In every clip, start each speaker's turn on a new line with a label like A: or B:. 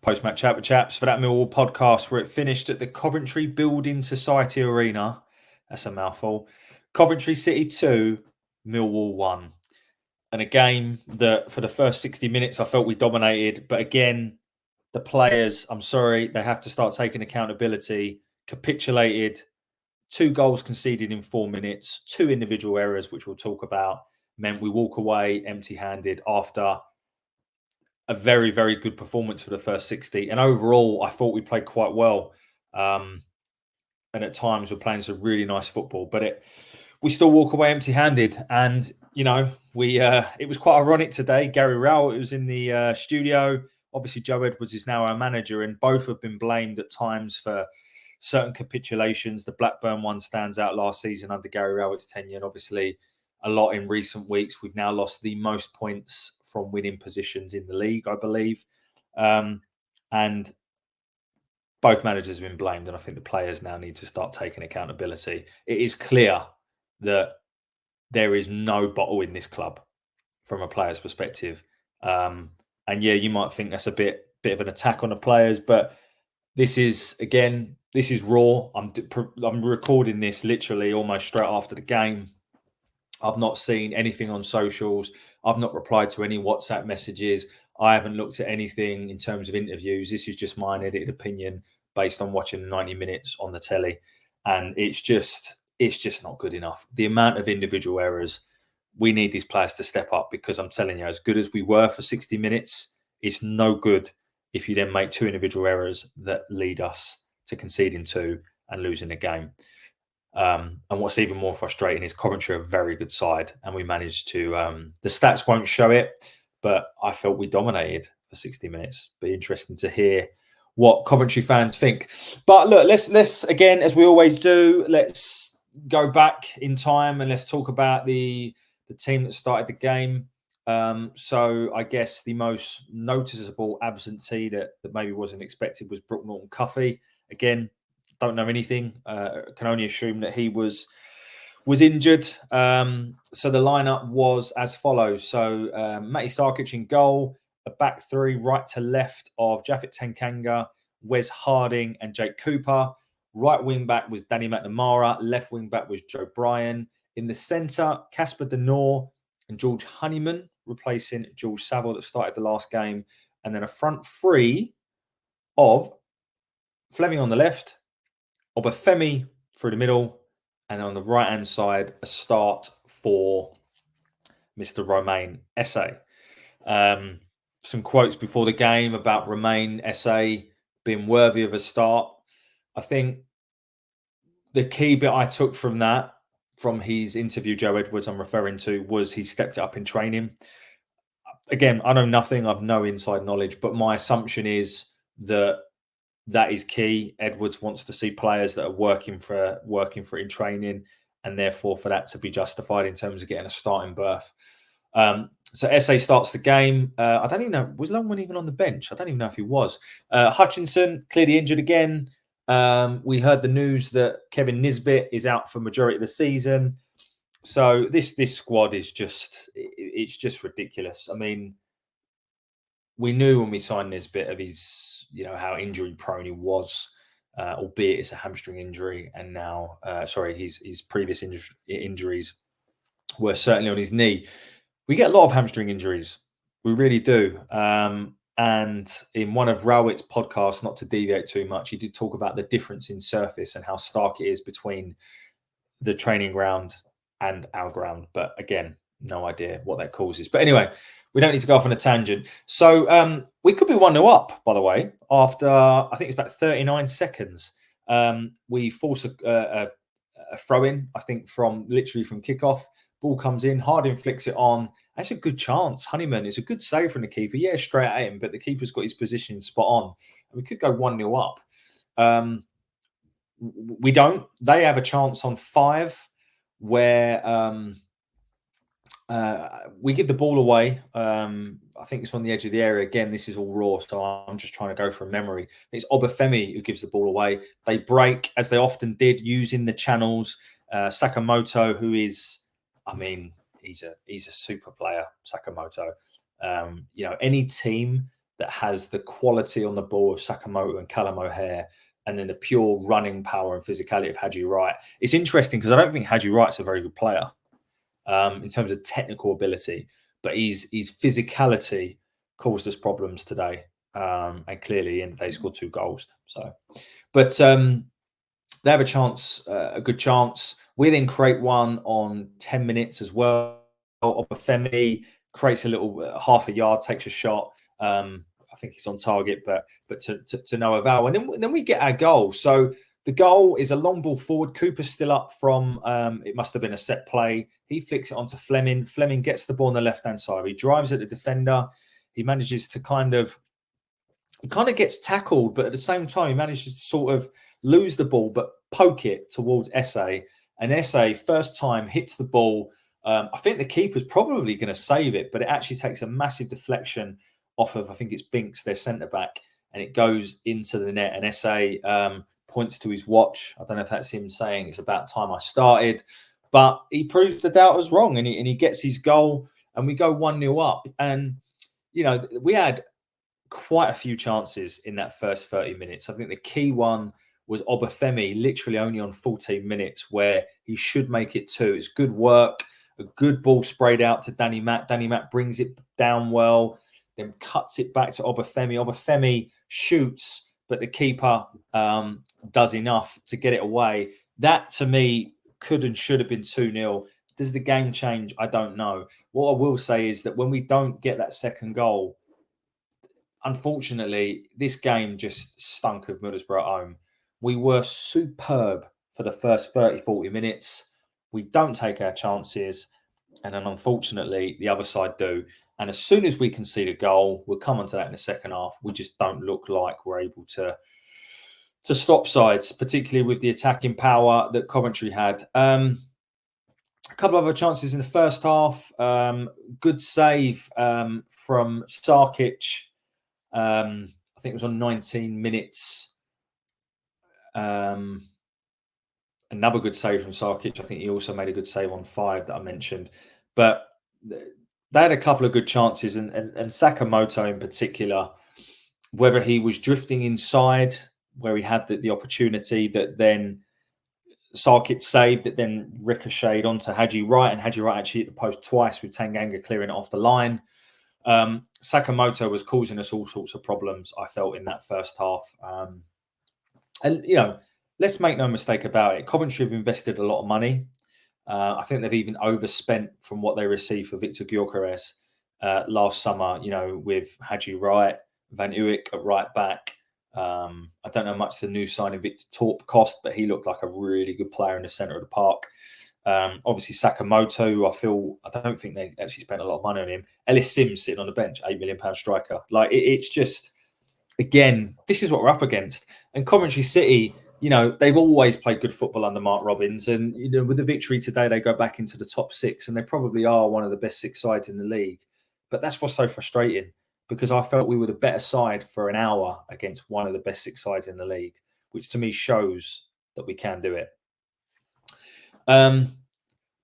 A: Post-match chat with chaps for that Millwall podcast where it finished at the Coventry Building Society Arena. That's a mouthful. Coventry City 2, Millwall 1. And a game that for the first 60 minutes I felt we dominated. But again, the players, I'm sorry, they have to start taking accountability. Capitulated. 2 goals conceded in 4 minutes. 2 individual errors, which we'll talk about, meant we walk away empty-handed after a very, very good performance for the first 60. And overall, I thought we played quite well. And at times we're playing some really nice football. But we still walk away empty-handed. And, you know, it was quite ironic today. Gary Rowell was in the studio. Obviously, Joe Edwards is now our manager. And both have been blamed at times for certain capitulations. The Blackburn one stands out last season under Gary Rowett's tenure. And obviously, a lot in recent weeks. We've now lost the most points from winning positions in the league, I believe. And both managers have been blamed, and I think the players now need to start taking accountability. It is clear that there is no bottle in this club from a player's perspective. And yeah, you might think that's a bit of an attack on the players, but this is raw. I'm recording this literally almost straight after the game. I've not seen anything on socials. I've not replied to any WhatsApp messages. I haven't looked at anything in terms of interviews. This is just my edited opinion based on watching 90 minutes on the telly. And it's just not good enough. The amount of individual errors, we need these players to step up, because I'm telling you, as good as we were for 60 minutes, it's no good if you then make 2 individual errors that lead us to conceding 2 and losing the game. And what's even more frustrating is Coventry are a very good side, and we managed to. The stats won't show it, but I felt we dominated for 60 minutes. Be interesting to hear what Coventry fans think. But look, let's again, as we always do, let's go back in time and let's talk about the team that started the game. So I guess the most noticeable absentee that maybe wasn't expected was Brooke Norton-Cuffy. Again, don't know anything. Can only assume that he was injured. So the lineup was as follows. So Matty Sarkic in goal, a back 3 right to left of Japhet Tanganga, Wes Harding and Jake Cooper. Right wing back was Danny McNamara. Left wing back was Joe Bryan. In the centre, Casper Denor and George Honeyman, replacing George Saville that started the last game. And then a front 3 of Fleming on the left, Obafemi through the middle, and on the right-hand side, a start for Mr. Romain Esse. Some quotes before the game about Romain Esse being worthy of a start. I think the key bit I took from that, from his interview, Joe Edwards I'm referring to, was he stepped it up in training. Again, I know nothing. I have no inside knowledge, but my assumption is that is key. Edwards wants to see players that are working for it in training, and therefore for that to be justified in terms of getting a starting berth. So Esse starts the game. I don't even know, was Longman even on the bench? I don't even know if he was. Hutchinson clearly injured again. We heard the news that Kevin Nisbet is out for majority of the season. So this squad is just ridiculous. I mean, we knew when we signed Nisbet of his, how injury prone he was, albeit it's a hamstring injury, and now, his previous injuries were certainly on his knee. We get a lot of hamstring injuries, we really do. And in one of Rowett's podcasts, not to deviate too much, he did talk about the difference in surface and how stark it is between the training ground and our ground. But again, no idea what that causes. But anyway, we don't need to go off on a tangent. So we could be 1-0 up, by the way, after, I think it's about 39 seconds. We force a throw-in, I think, literally from kickoff. Ball comes in, Harding flicks it on. That's a good chance. Honeyman is a good save from the keeper. Yeah, straight at him, but the keeper's got his position spot on. We could go 1-0 up. We don't. They have a chance on 5 where we give the ball away. I think it's on the edge of the area. Again, this is all raw, so I'm just trying to go from memory. It's Obafemi who gives the ball away. They break, as they often did, using the channels. Sakamoto, who is, he's a super player, Sakamoto. Any team that has the quality on the ball of Sakamoto and Callum O'Hare, and then the pure running power and physicality of Haji Wright. It's interesting because I don't think Haji Wright's a very good player in terms of technical ability, but his physicality caused us problems today. And clearly, they scored 2 goals. So, but they have a chance, a good chance. We then create one on 10 minutes as well. Obafemi creates a little half a yard, takes a shot. I think he's on target, but to no avail. And then we get our goal. So the goal is a long ball forward. Cooper's still up from, it must have been a set play. He flicks it onto Fleming. Fleming gets the ball on the left-hand side. He drives at the defender. He manages to kind of gets tackled, but at the same time, he manages to sort of lose the ball, but poke it towards Esse. And Esse, first time, hits the ball. I think the keeper's probably going to save it, but it actually takes a massive deflection off of, I think it's Binks, their centre-back, and it goes into the net. And Esse points to his watch. I don't know if that's him saying it's about time I started, but he proves the doubters wrong, and he gets his goal, and we go 1-0 up. And, you know, we had quite a few chances in that first 30 minutes. I think the key one was Obafemi, literally only on 14 minutes, where he should make it 2. It's good work, a good ball sprayed out to Danny Matt. Danny Matt brings it down well, then cuts it back to Obafemi. Obafemi shoots, but the keeper does enough to get it away. That, to me, could and should have been 2-0. Does the game change? I don't know. What I will say is that when we don't get that second goal, unfortunately, this game just stunk of Middlesbrough at home. We were superb for the first 30, 40 minutes. We don't take our chances. And then, unfortunately, the other side do. And as soon as we concede a goal, we'll come onto that in the second half, we just don't look like we're able to stop sides, particularly with the attacking power that Coventry had. A couple of other chances in the first half. Good save from Sarkic. I think it was on 19 minutes. Another good save from Sarkic. I think he also made a good save on 5 that I mentioned. But they had a couple of good chances, and Sakamoto in particular, whether he was drifting inside where he had the opportunity that then Sarkic saved, that then ricocheted onto Haji Wright, and Haji Wright actually hit the post twice with Tanganga clearing it off the line. Sakamoto was causing us all sorts of problems, I felt, in that first half. And, you know, let's make no mistake about it. Coventry have invested a lot of money. I think they've even overspent from what they received for Victor Gyökeres last summer, you know, with Haji Wright, Van Uyck at right back. I don't know how much the new signing Victor Torp cost, but he looked like a really good player in the centre of the park. Obviously, Sakamoto, who I don't think they actually spent a lot of money on him. Ellis Sims sitting on the bench, £8 million striker. Like, it's just, again, this is what we're up against. And Coventry City, you know, they've always played good football under Mark Robins. And, you know, with the victory today, they go back into the top 6, and they probably are one of the best 6 sides in the league. But that's what's so frustrating, because I felt we were the better side for an hour against one of the best 6 sides in the league, which to me shows that we can do it.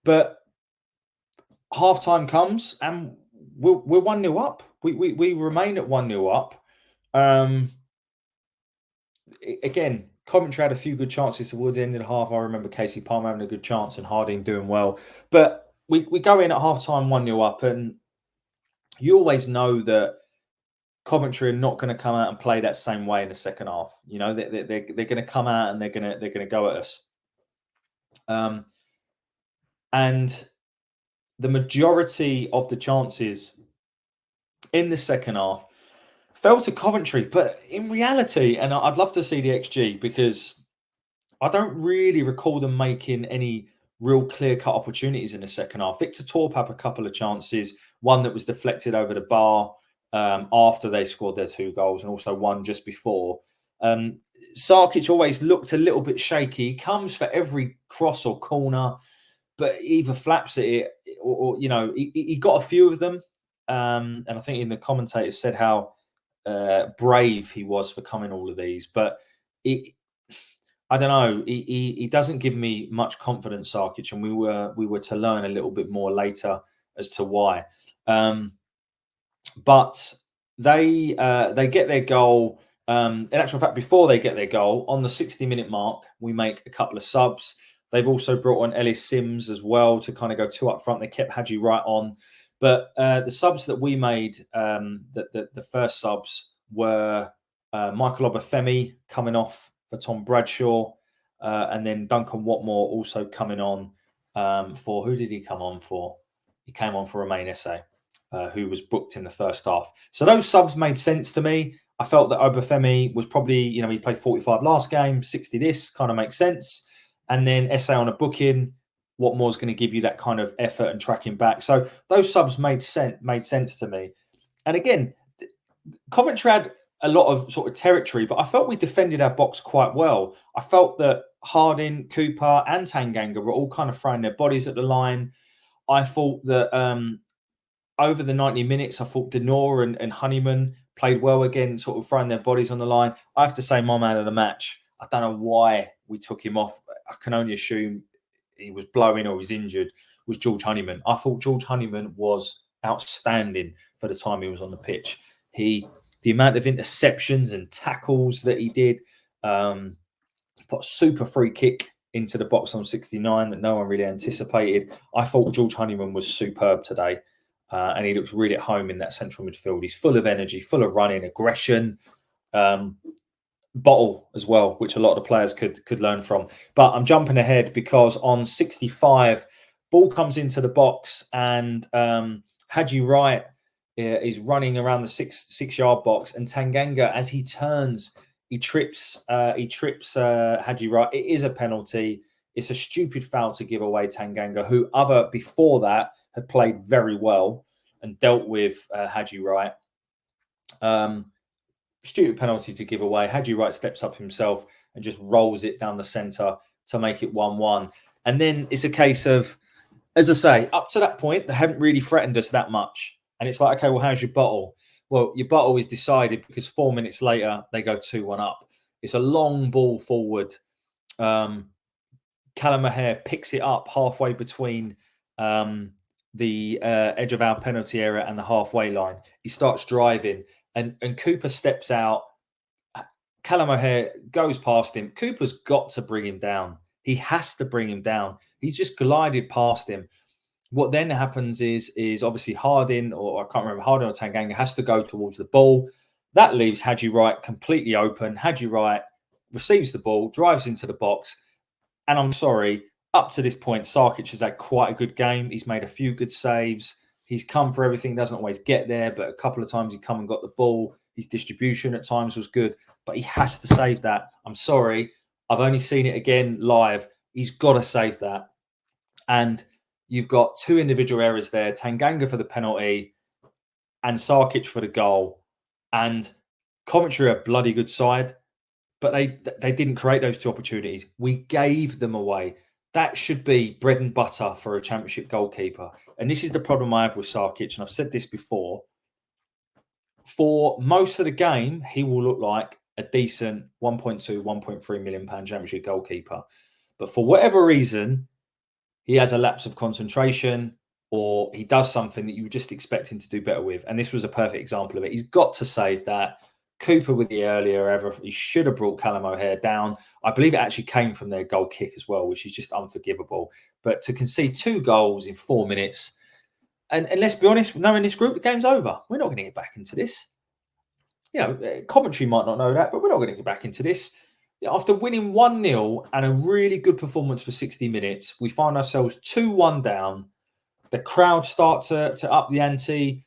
A: But half-time comes and we're 1-0 up. We remain at 1-0 up. Again, Coventry had a few good chances towards the end of the half. I remember Casey Palmer having a good chance and Harding doing well. But we go in at half-time 1-0 up, and you always know that Coventry are not going to come out and play that same way in the second half. You know, they're going to come out and they're going to go at us. And the majority of the chances in the second half fell to Coventry. But in reality, and I'd love to see the XG, because I don't really recall them making any real clear-cut opportunities in the second half. Victor Torp had a couple of chances, one that was deflected over the bar after they scored their 2 goals, and also one just before. Sarkic always looked a little bit shaky. He comes for every cross or corner, but either flaps at it or you know, he got a few of them. And I think in the commentators said how brave he was for coming all of these. But I don't know. He doesn't give me much confidence, Sarkic, and we were to learn a little bit more later as to why. But they get their goal. In actual fact, before they get their goal, on the 60-minute mark, we make a couple of subs. They've also brought on Ellis Sims as well to kind of go two up front. They kept Haji Wright on. But the subs that we made, the first subs were Michael Obafemi coming off for Tom Bradshaw, and then Duncan Watmore also coming on for, who did he come on for? He came on for Romain Esse, who was booked in the first half. So those subs made sense to me. I felt that Obafemi was probably, he played 45 last game, 60 this, kind of makes sense. And then Esse on a booking, Watmore's going to give you that kind of effort and tracking back. So those subs made sense to me. And again, Coventry had a lot of sort of territory, but I felt we defended our box quite well. I felt that Harding, Cooper, and Tanganga were all kind of throwing their bodies at the line. I thought that over the 90 minutes, I thought Denor and Honeyman played well again, sort of throwing their bodies on the line. I have to say, my man of the match, I don't know why we took him off. I can only assume he was blowing or was injured, was George Honeyman. I thought George Honeyman was outstanding for the time he was on the pitch. The amount of interceptions and tackles that he did, put a super free kick into the box on 69 that no one really anticipated. I thought George Honeyman was superb today, and he looks really at home in that central midfield. He's full of energy, full of running, aggression, bottle as well, which a lot of the players could learn from. But I'm jumping ahead because on 65, ball comes into the box and Haji Wright is running around the six-yard box, and Tanganga, as he turns, he trips Haji Wright. It is a penalty. It's a stupid foul to give away Tanganga, who before that had played very well and dealt with Haji Wright. Stupid penalty to give away. Haji Wright steps up himself and just rolls it down the centre to make it 1-1. And then it's a case of, as I say, up to that point, they haven't really threatened us that much. And it's like, okay, well, how's your bottle? Well, your bottle is decided because 4 minutes later, they go 2-1 up. It's a long ball forward. Callum O'Hare picks it up halfway between the edge of our penalty area and the halfway line. He starts driving. And Cooper steps out. Callum O'Hare goes past him. Cooper's got to bring him down. He has to bring him down. He's just glided past him. What then happens is obviously Harding, or I can't remember, Harding or Tanganga has to go towards the ball. That leaves Haji Wright completely open. Haji Wright receives the ball, drives into the box. And I'm sorry, up to this point, Sarkic has had quite a good game. He's made a few good saves. He's come for everything, doesn't always get there, but a couple of times he come and got the ball. His distribution at times was good, but he has to save that. I'm sorry. I've only seen it again live. He's got to save that. And you've got two individual errors there, Tanganga for the penalty and Sarkic for the goal. And Coventry are a bloody good side, but they didn't create those two opportunities. We gave them away. That should be bread and butter for a championship goalkeeper. And this is the problem I have with Sarkic, and I've said this before. For most of the game, he will look like a decent 1.2, 1.3 million pound championship goalkeeper. But for whatever reason, he has a lapse of concentration, or he does something that you just expect him to do better with. And this was a perfect example of it. He's got to save that. Cooper with the earlier ever, he should have brought Callum O'Hare down. I believe it actually came from their goal kick as well, which is just unforgivable. But to concede 2 goals in 4 minutes, and let's be honest, knowing this group, the game's over. We're not going to get back into this. Coventry might not know that, but we're not going to get back into this. After winning 1-0 and a really good performance for 60 minutes, we find ourselves 2-1 down. The crowd start to up the ante.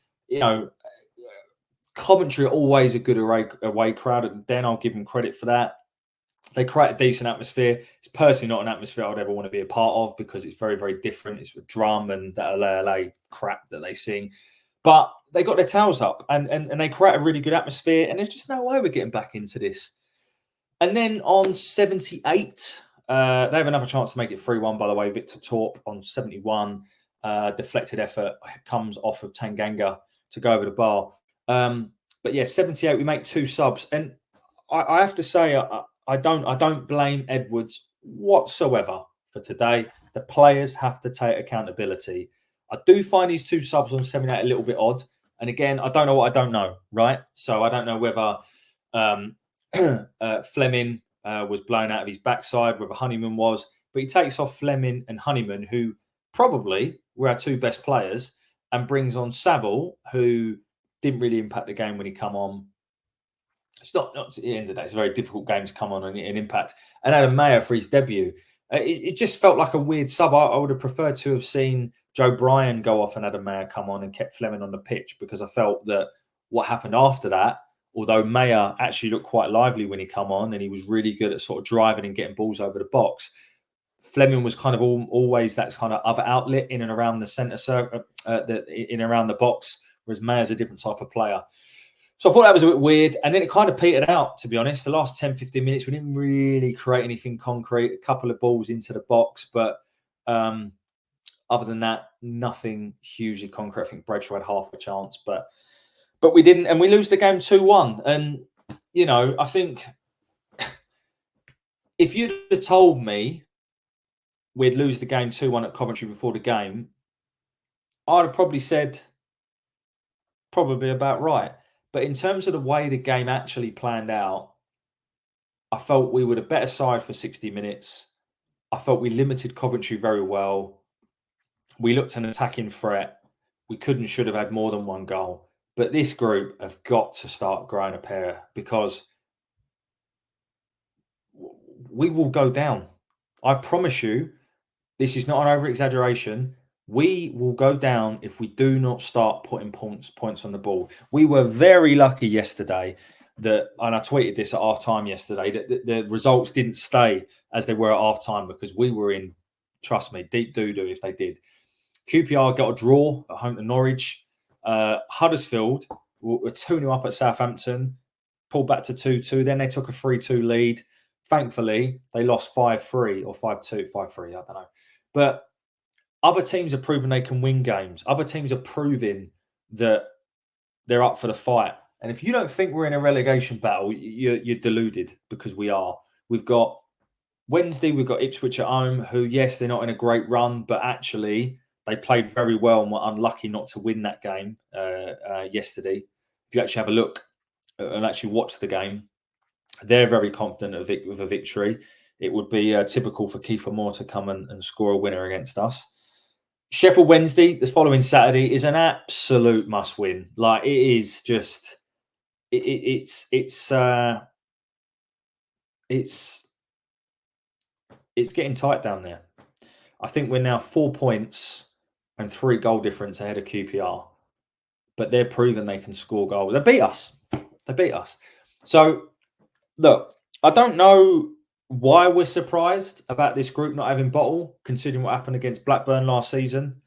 A: Coventry are always a good away crowd, and then I'll give them credit for that. They create a decent atmosphere. It's personally not an atmosphere I'd ever want to be a part of because it's very, very different. It's with drum and that LA crap that they sing. But they got their tails up and they create a really good atmosphere, and there's just no way we're getting back into this. And then on 78, they have another chance to make it 3-1, by the way. Victor Torp on 71. Deflected effort comes off of Tanganga to go over the bar. But yeah, 78, we make 2 subs. And I have to say, I don't blame Edwards whatsoever for today. The players have to take accountability. I do find these 2 subs on 78 a little bit odd. And again, I don't know what I don't know, right? So I don't know whether Fleming was blown out of his backside, whether Honeyman was, but he takes off Fleming and Honeyman, who probably were our two best players, and brings on Saville, who didn't really impact the game when he come on. It's not at the end of the day, it's a very difficult game to come on and impact. And Adam Mayer for his debut. It just felt like a weird sub. I would have preferred to have seen Joe Bryan go off and Adam Mayer come on and kept Fleming on the pitch, because I felt that what happened after that, although Mayer actually looked quite lively when he come on and he was really good at sort of driving and getting balls over the box, Fleming was kind of always that kind of other outlet in and around the centre circle, in and around the box, whereas Mayer's a different type of player. So I thought that was a bit weird. And then it kind of petered out, to be honest. The last 10, 15 minutes, we didn't really create anything concrete. A couple of balls into the box. But other than that, nothing hugely concrete. I think Bradshaw had half a chance. But we didn't. And we lose the game 2-1. And, you know, I think if you'd have told me we'd lose the game 2-1 at Coventry before the game, I'd have probably said probably about right. But in terms of the way the game actually planned out, I felt we were the better side for 60 minutes. I felt we limited Coventry very well. We looked an attacking threat. We could and should have had more than one goal. But this group have got to start growing a pair, because we will go down. I promise you, this is not an over-exaggeration. We will go down if we do not start putting points on the ball. We were very lucky yesterday that, and I tweeted this at half-time yesterday, that the results didn't stay as they were at half-time, because we were in, trust me, deep doo-doo if they did. QPR got a draw at home to Norwich. Huddersfield were 2-0 up at Southampton, pulled back to 2-2. Then they took a 3-2 lead. Thankfully, they lost 5-3 or 5-2, 5-3, I don't know. But other teams are proving they can win games. Other teams are proving that they're up for the fight. And if you don't think we're in a relegation battle, you're deluded, because we are. We've got Wednesday, we've got Ipswich at home, who, yes, they're not in a great run, but actually they played very well and were unlucky not to win that game yesterday. If you actually have a look and actually watch the game, they're very confident of a victory. It would be typical for Kiefer Moore to come and score a winner against us. Sheffield Wednesday, this following Saturday, is an absolute must-win. Like, it is just, it's getting tight down there. I think we're now 4 points and 3 goal difference ahead of QPR, but they're proving they can score goals. They beat us. So, look, I don't know why we're surprised about this group not having bottle, considering what happened against Blackburn last season,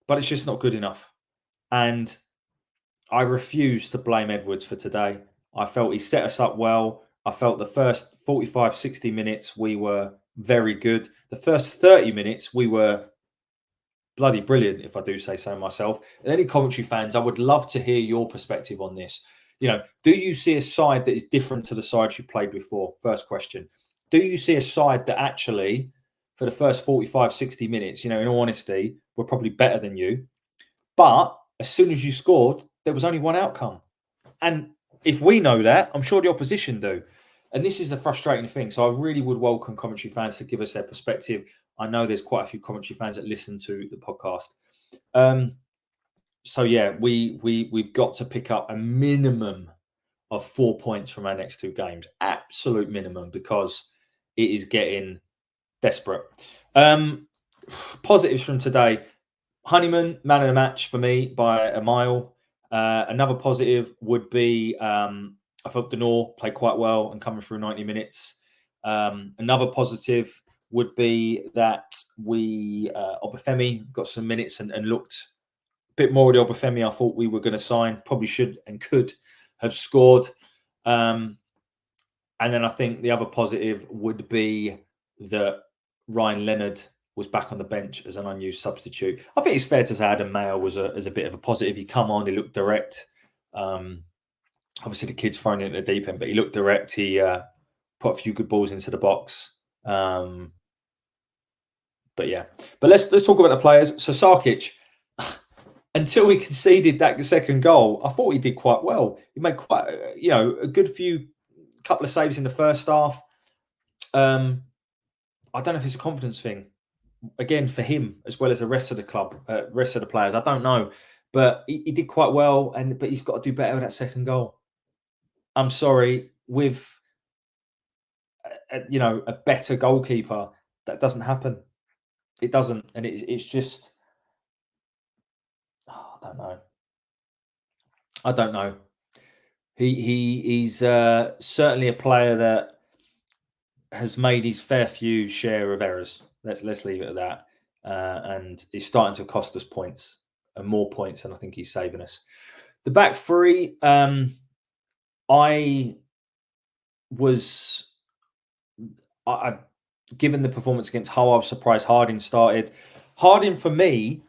A: but it's just not good enough. And I refuse to blame Edwards for today. I felt he set us up well. I felt the first 45, 60 minutes we were very good. The first 30 minutes we were bloody brilliant, if I do say so myself. And any Coventry fans, I would love to hear your perspective on this. You know, do you see a side that is different to the sides you played before? First question. Do you see a side that actually, for the first 45, 60 minutes, you know, in all honesty, were probably better than you? But as soon as you scored, there was only one outcome. And if we know that, I'm sure the opposition do. And this is a frustrating thing. So I really would welcome Coventry fans to give us their perspective. I know there's quite a few Coventry fans that listen to the podcast. So yeah, we've got to pick up a minimum of 4 points from our next 2 games. Absolute minimum, because it is getting desperate. Positives from today. Honeyman, man of the match for me by a mile. Another positive would be I thought Denor played quite well and coming through 90 minutes. Another positive would be that we Obafemi got some minutes and looked a bit more of the Obafemi I thought we were going to sign. Probably should and could have scored. And then I think the other positive would be that Ryan Leonard was back on the bench as an unused substitute. I think it's fair to say Adam Mayer was a bit of a positive. He come on, he looked direct. Obviously, the kid's thrown into the deep end, but he looked direct. He put a few good balls into the box. But yeah, but let's talk about the players. So Sarkic, until he conceded that second goal, I thought he did quite well. He made quite, a good couple of saves in the first half. I don't know if it's a confidence thing, again, for him as well as the rest of the club, rest of the players. I don't know, but he did quite well, but he's got to do better with that second goal. I'm sorry, with a better goalkeeper, that doesn't happen. It doesn't, and it's just, I don't know. He's certainly a player that has made his fair few share of errors. Let's leave it at that, and he's starting to cost us points, and more points than I think he's saving us. The back three, given the performance against Hull, I was surprised Harding started. Harding, for me,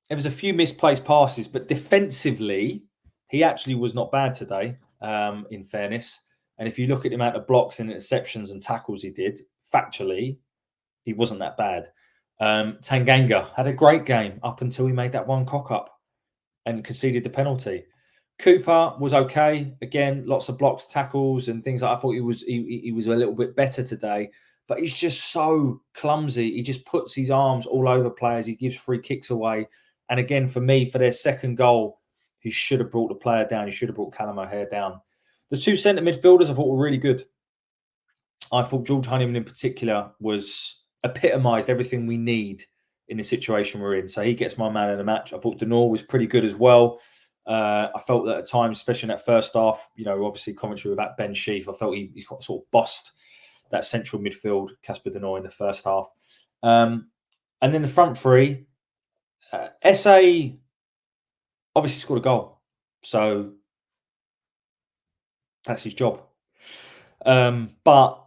A: there was a few misplaced passes, but defensively, he actually was not bad today, in fairness. And if you look at the amount of blocks and interceptions and tackles he did, factually, he wasn't that bad. Tanganga had a great game up until he made that one cock-up and conceded the penalty. Cooper was okay. Again, lots of blocks, tackles, and things. I thought he was a little bit better today, but he's just so clumsy. He just puts his arms all over players. He gives free kicks away. And again, for me, for their second goal, he should have brought the player down. He should have brought Callum O'Hare down. The two centre midfielders I thought were really good. I thought George Honeyman in particular epitomised everything we need in the situation we're in. So he gets my man of the match. I thought Denor was pretty good as well. I felt that at times, especially in that first half, obviously Coventry without Ben Sheaf, I felt he's got sort of bossed that central midfield, Casper Denor, in the first half. And then the front three, SA obviously scored a goal. So that's his job. But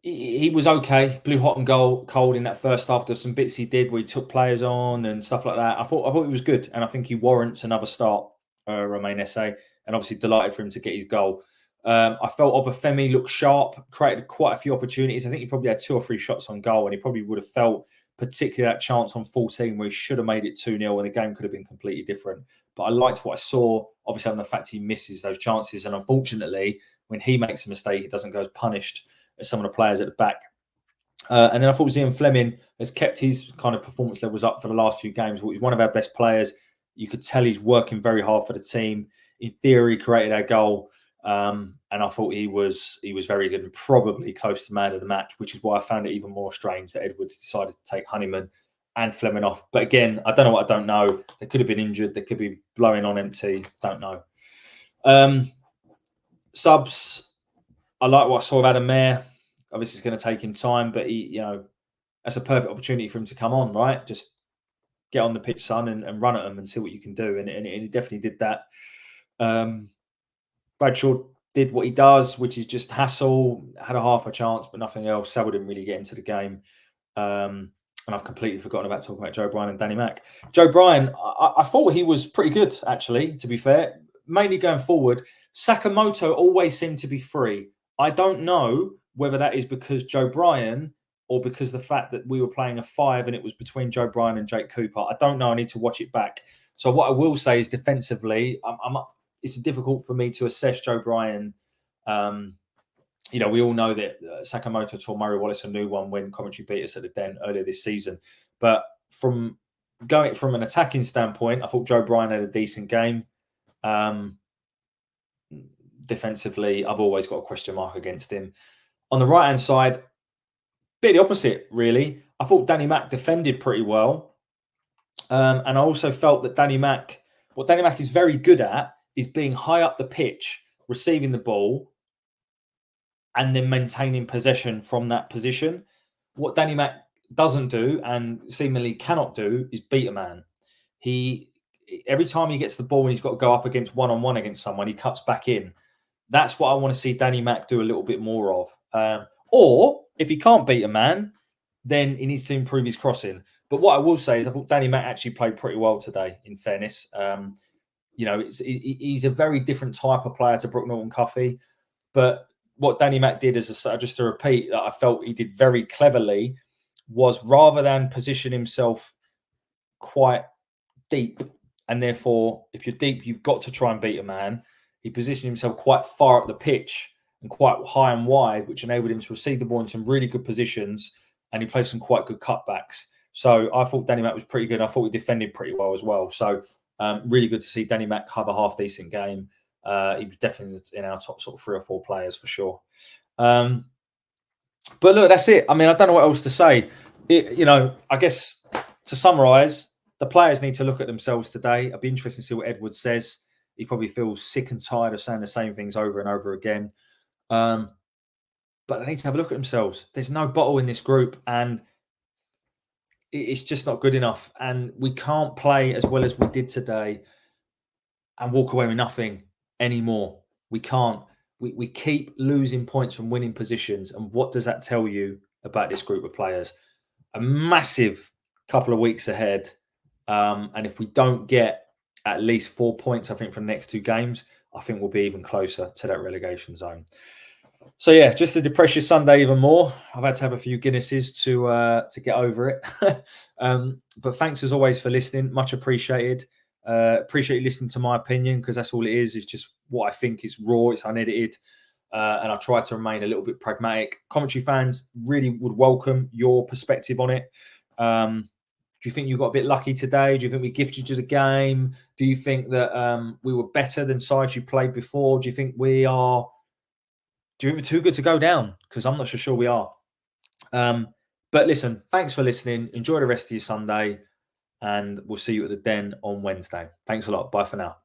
A: he was okay, blew hot and cold in that first half. There's some bits he did where he took players on and stuff like that. I thought he was good, and I think he warrants another start, Romain SA, and obviously delighted for him to get his goal. I felt Obafemi looked sharp, created quite a few opportunities. I think he probably had 2 or 3 shots on goal, and he probably would have felt particularly that chance on 14 where he should have made it 2-0 and the game could have been completely different. But I liked what I saw, obviously, on the fact he misses those chances, and unfortunately, when he makes a mistake, he doesn't go as punished as some of the players at the back. And then I thought Zian Fleming has kept his kind of performance levels up for the last few games. He's one of our best players. You could tell he's working very hard for the team. In theory, created our goal. And I thought he was very good and probably close to man of the match, which is why I found it even more strange that Edwards decided to take Honeyman and Fleming off. But again, I don't know what I don't know. They could have been injured. They could be blowing on empty. Don't know. Subs, I like what I saw of Adam Mayer. Obviously, it's going to take him time, but that's a perfect opportunity for him to come on, right? Just get on the pitch, son, and run at them and see what you can do. And he definitely did that. Bradshaw did what he does, which is just hassle. Had a half a chance, but nothing else. Saville didn't really get into the game. And I've completely forgotten about talking about Joe Bryan and Danny Mack. Joe Bryan, I thought he was pretty good, actually, to be fair. Mainly going forward. Sakamoto always seemed to be free. I don't know whether that is because Joe Bryan or because the fact that we were playing a 5 and it was between Joe Bryan and Jake Cooper. I don't know. I need to watch it back. So what I will say is defensively, it's difficult for me to assess Joe Bryan. We all know that Sakamoto tore Murray Wallace a new one when Coventry beat us at the Den earlier this season. But from an attacking standpoint, I thought Joe Bryan had a decent game. Defensively, I've always got a question mark against him. On the right-hand side, bit the opposite, really. I thought Danny Mack defended pretty well. And I also felt that what Danny Mack is very good at is being high up the pitch, receiving the ball, and then maintaining possession from that position. What Danny Mack doesn't do and seemingly cannot do is beat a man. Every time he gets the ball and he's got to go up against one-on-one against someone, he cuts back in. That's what I want to see Danny Mack do a little bit more of. Or if he can't beat a man, then he needs to improve his crossing. But what I will say is I thought Danny Mack actually played pretty well today, in fairness. He's a very different type of player to Brook Norton-Cuffy. But what Danny Mack did, just to repeat, that I felt he did very cleverly, was rather than position himself quite deep and therefore, if you're deep, you've got to try and beat a man. He positioned himself quite far up the pitch and quite high and wide, which enabled him to receive the ball in some really good positions, and he played some quite good cutbacks. So I thought Danny Mac was pretty good. I thought he defended pretty well as well. So really good to see Danny Mac have a half-decent game. He was definitely in our top sort of 3 or 4 players for sure. But look, that's it. I mean, I don't know what else to say. I guess to summarise, the players need to look at themselves today. I'd be interested to see what Edwards says. He probably feels sick and tired of saying the same things over and over again. But they need to have a look at themselves. There's no bottle in this group, and it's just not good enough. And we can't play as well as we did today and walk away with nothing anymore. We can't. We keep losing points from winning positions. And what does that tell you about this group of players? A massive couple of weeks ahead. And if we don't get at least 4 points, I think, from the next 2 games, I think we'll be even closer to that relegation zone. So yeah, just to depress your Sunday even more, I've had to have a few Guinnesses to get over it. But thanks as always for listening. Much appreciated. Appreciate you listening to my opinion, because that's all it is. It's just what I think. It's raw, it's unedited, and I try to remain a little bit pragmatic. Coventry fans really would welcome your perspective on it. Do you think you got a bit lucky today? Do you think we gifted you the game? Do you think that we were better than sides you played before? Do you think we're too good to go down? Because I'm not so sure we are. But listen, thanks for listening. Enjoy the rest of your Sunday, and we'll see you at the Den on Wednesday. Thanks a lot. Bye for now.